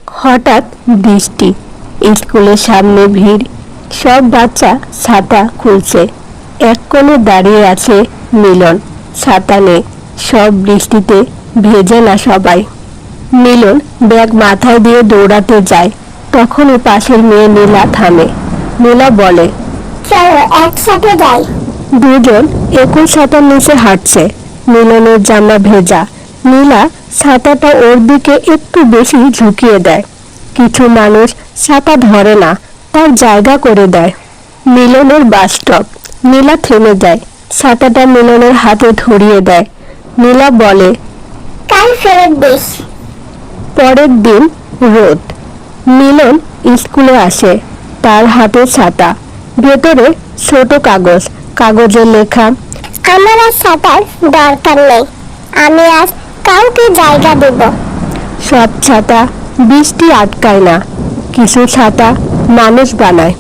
হঠাৎ বৃষ্টি, স্কুলের সামনে ভিড়, সব বাচ্চা ছাতা খুলছে। এক কোণে দাঁড়িয়ে আছে মিলন, ছাতা নেই। সব বৃষ্টিতে ভেজে না সবাই। মিলন ব্যাগ মাথায় দিয়ে দৌড়াতে যায়, তখনই পাশের মেয়ে নীলা থামে। নীলা বলে, চলো একসাথে যাই। দুজন একই ছাতার নিচে হাঁটছে। মিলনের জামা ভেজা, নীলা ছাতাটা ওর দিকে একটু বেশি ঝুঁকিয়ে দেয়। কিছু মানুষ ছাতা ধরে না, তার জায়গা করে দেয়। মিলনের বাস স্টপ, নীলা থেমে যায়, ছাতাটা মিলনের হাতে ধরিয়ে দেয়। নীলা বলে, কাল ফেরত দিস। পরের দিন রোদ। মিলন স্কুলে আসে, তার হাতে ছাতা, ভেতরে ছোট কাগজ, কাগজে লেখা, আমার আর ছাতার দরকার নেই, আমি আজ কাউকে জায়গা দেব। সব ছাতা বৃষ্টি আটকায় না, কিছু ছাতা মানুষ বানায়।